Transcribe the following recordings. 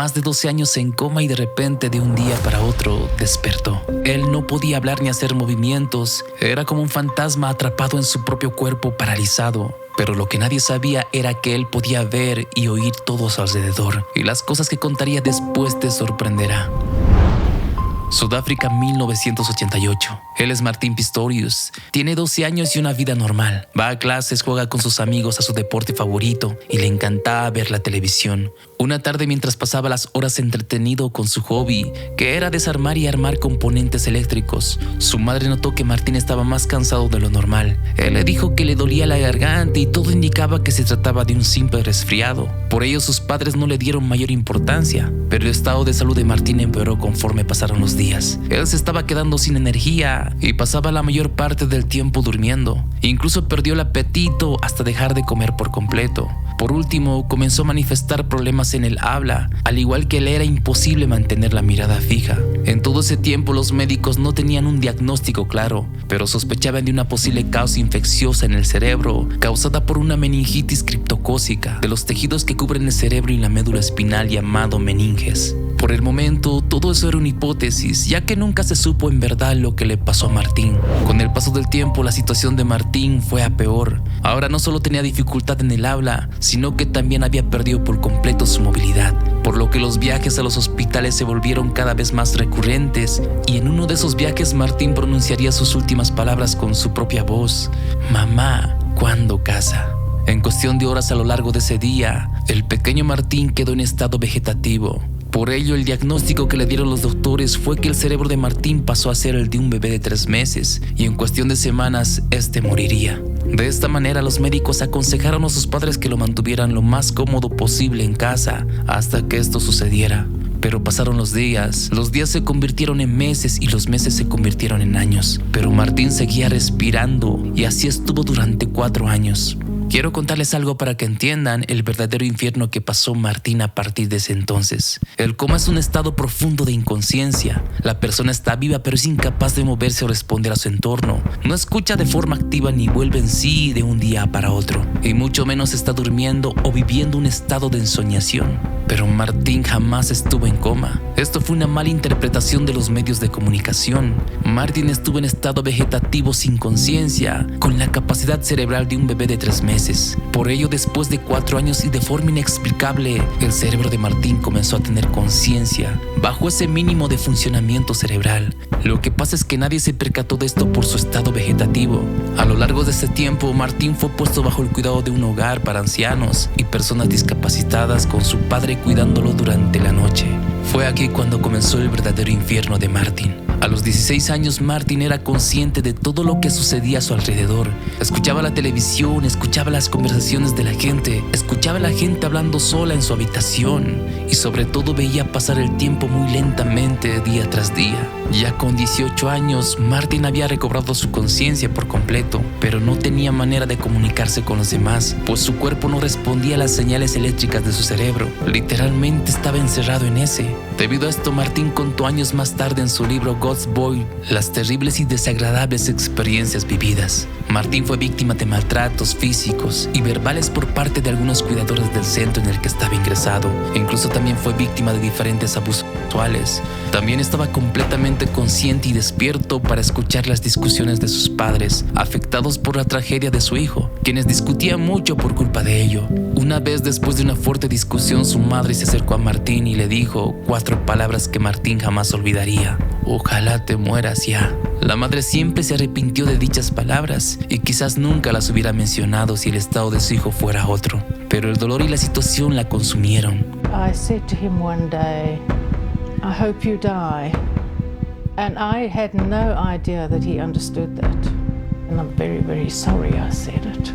más de 12 años en coma y de repente de un día para otro despertó. Él no podía hablar ni hacer movimientos, era como un fantasma atrapado en su propio cuerpo paralizado. Pero lo que nadie sabía era que él podía ver y oír todo a su alrededor, y las cosas que contaría después te sorprenderá. Sudáfrica, 1988. Él es Martin Pistorius. Tiene 12 años y una vida normal. Va a clases, juega con sus amigos a su deporte favorito y le encantaba ver la televisión. Una tarde, mientras pasaba las horas entretenido con su hobby, que era desarmar y armar componentes eléctricos, su madre notó que Martin estaba más cansado de lo normal. Él le dijo que le dolía la garganta y todo indicaba que se trataba de un simple resfriado. Por ello, sus padres no le dieron mayor importancia, pero el estado de salud de Martin empeoró conforme pasaron los días. Él se estaba quedando sin energía y pasaba la mayor parte del tiempo durmiendo. Incluso perdió el apetito hasta dejar de comer por completo. Por último, comenzó a manifestar problemas en el habla, al igual que le era imposible mantener la mirada fija. En todo ese tiempo los médicos no tenían un diagnóstico claro, pero sospechaban de una posible causa infecciosa en el cerebro, causada por una meningitis criptocócica de los tejidos que cubren el cerebro y la médula espinal llamado meninges. Por el momento, todo eso era una hipótesis, ya que nunca se supo en verdad lo que le pasó a Martin. Con el paso del tiempo, la situación de Martin fue a peor. Ahora no solo tenía dificultad en el habla, sino que también había perdido por completo su movilidad, por lo que los viajes a los hospitales se volvieron cada vez más recurrentes, y en uno de esos viajes Martin pronunciaría sus últimas palabras con su propia voz: «Mamá, ¿cuándo casa?». En cuestión de horas a lo largo de ese día, el pequeño Martin quedó en estado vegetativo. Por ello, el diagnóstico que le dieron los doctores fue que el cerebro de Martin pasó a ser el de un bebé de 3 meses y en cuestión de semanas, este moriría. De esta manera, los médicos aconsejaron a sus padres que lo mantuvieran lo más cómodo posible en casa hasta que esto sucediera. Pero pasaron los días se convirtieron en meses y los meses se convirtieron en años. Pero Martin seguía respirando y así estuvo durante 4 años. Quiero contarles algo para que entiendan el verdadero infierno que pasó Martin a partir de ese entonces. El coma es un estado profundo de inconsciencia. La persona está viva pero es incapaz de moverse o responder a su entorno. No escucha de forma activa ni vuelve en sí de un día para otro. Y mucho menos está durmiendo o viviendo un estado de ensoñación. Pero Martin jamás estuvo en coma. Esto fue una mala interpretación de los medios de comunicación. Martin estuvo en estado vegetativo sin conciencia, con la capacidad cerebral de un bebé de 3 meses. Por ello, después de 4 años y de forma inexplicable, el cerebro de Martin comenzó a tener conciencia, bajo ese mínimo de funcionamiento cerebral. Lo que pasa es que nadie se percató de esto por su estado vegetativo. A lo largo de ese tiempo, Martin fue puesto bajo el cuidado de un hogar para ancianos y personas discapacitadas, con su padre cuidándolo durante la noche. Fue aquí cuando comenzó el verdadero infierno de Martin. A los 16 años, Martin era consciente de todo lo que sucedía a su alrededor. Escuchaba la televisión, escuchaba las conversaciones de la gente, escuchaba a la gente hablando sola en su habitación y sobre todo veía pasar el tiempo muy lentamente día tras día. Ya con 18 años, Martin había recobrado su conciencia por completo, pero no tenía manera de comunicarse con los demás, pues su cuerpo no respondía a las señales eléctricas de su cerebro. Literalmente estaba encerrado en ese. Debido a esto, Martin contó años más tarde en su libro God's Boy las terribles y desagradables experiencias vividas. Martin fue víctima de maltratos físicos y verbales por parte de algunos cuidadores del centro en el que estaba ingresado. Incluso también fue víctima de diferentes abusos sexuales. También estaba completamente consciente y despierto para escuchar las discusiones de sus padres, afectados por la tragedia de su hijo, quienes discutían mucho por culpa de ello. Una vez, después de una fuerte discusión, su madre se acercó a Martin y le dijo 4 palabras que Martin jamás olvidaría: «Ojalá te mueras ya». La madre siempre se arrepintió de dichas palabras y quizás nunca las hubiera mencionado si el estado de su hijo fuera otro, pero el dolor y la situación la consumieron. I said to him one day, "I hope you die." And I had no idea that he understood that. And I'm very, very sorry I said it.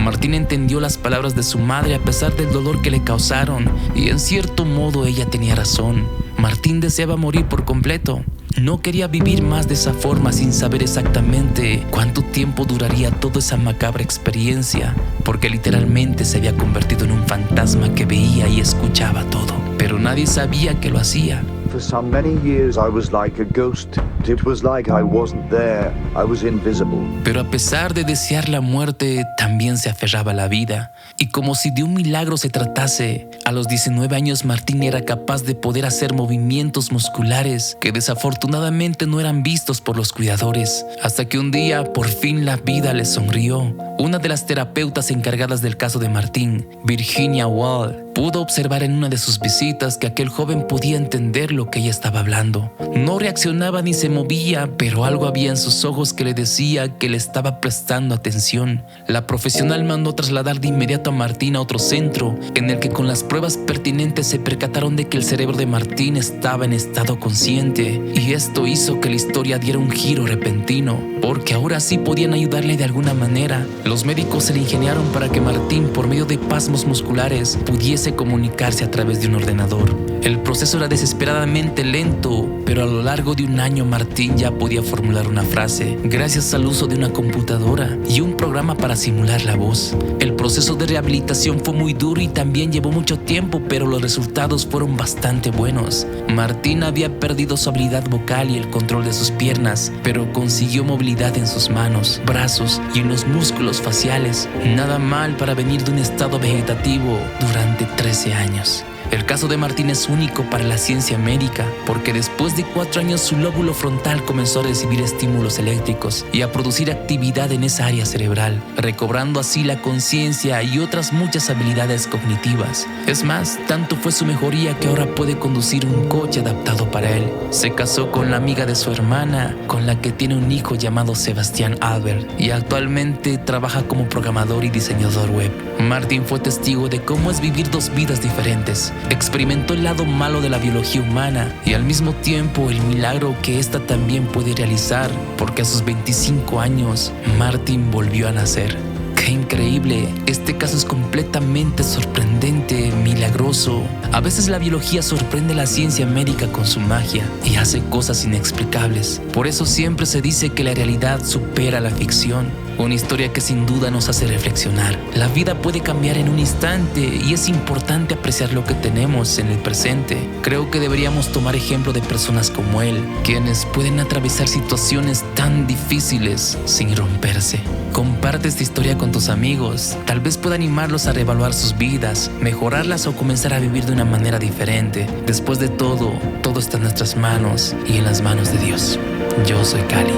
Martin entendió las palabras de su madre a pesar del dolor que le causaron, y en cierto modo ella tenía razón. Martin deseaba morir por completo. No quería vivir más de esa forma sin saber exactamente cuánto tiempo duraría toda esa macabra experiencia, porque literalmente se había convertido en un fantasma que veía y escuchaba todo, pero nadie sabía que lo hacía. For some many years I was like a ghost. It was like I wasn't there. I was invisible. Pero a pesar de desear la muerte, también se aferraba a la vida. Y como si de un milagro se tratase, a los 19 años Martín era capaz de poder hacer movimientos musculares que desafortunadamente no eran vistos por los cuidadores. Hasta que un día, por fin, la vida le sonrió. Una de las terapeutas encargadas del caso de Martín, Virginia Wall, pudo observar en una de sus visitas que aquel joven podía entender lo que ella estaba hablando. No reaccionaba ni se movía, pero algo había en sus ojos que le decía que le estaba prestando atención. La profesional mandó trasladar de inmediato a Martín a otro centro, en el que con las pruebas pertinentes se percataron de que el cerebro de Martín estaba en estado consciente, y esto hizo que la historia diera un giro repentino, porque ahora sí podían ayudarle de alguna manera. Los médicos se le ingeniaron para que Martín, por medio de espasmos musculares, pudiese comunicarse a través de un ordenador. El proceso era desesperadamente lento, pero a lo largo de un año Martín ya podía formular una frase, gracias al uso de una computadora y un programa para simular la voz. El proceso de rehabilitación fue muy duro y también llevó mucho tiempo, pero los resultados fueron bastante buenos. Martín había perdido su habilidad vocal y el control de sus piernas, pero consiguió movilidad en sus manos, brazos y en los músculos faciales. Nada mal para venir de un estado vegetativo durante 13 años. El caso de Martín es único para la ciencia médica, porque después de 4 años su lóbulo frontal comenzó a recibir estímulos eléctricos y a producir actividad en esa área cerebral, recobrando así la conciencia y otras muchas habilidades cognitivas. Es más, tanto fue su mejoría que ahora puede conducir un coche adaptado para él. Se casó con la amiga de su hermana, con la que tiene un hijo llamado Sebastián Albert, y actualmente trabaja como programador y diseñador web. Martín fue testigo de cómo es vivir dos vidas diferentes. Experimentó el lado malo de la biología humana y al mismo tiempo el milagro que ésta también puede realizar, porque a sus 25 años Martín volvió a nacer. ¡Qué increíble! Este caso es completamente sorprendente, milagroso. A veces la biología sorprende a la ciencia médica con su magia y hace cosas inexplicables. Por eso siempre se dice que la realidad supera la ficción. Una historia que sin duda nos hace reflexionar. La vida puede cambiar en un instante y es importante apreciar lo que tenemos en el presente. Creo que deberíamos tomar ejemplo de personas como él, quienes pueden atravesar situaciones tan difíciles sin romperse. Comparte esta historia con tus amigos. Tal vez pueda animarlos a reevaluar sus vidas, mejorarlas o comenzar a vivir de una manera diferente. Después de todo, todo está en nuestras manos y en las manos de Dios. Yo soy Cali.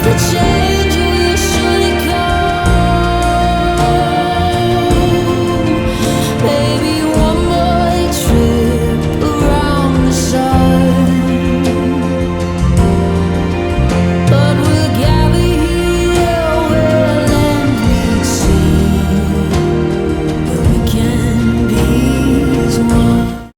The change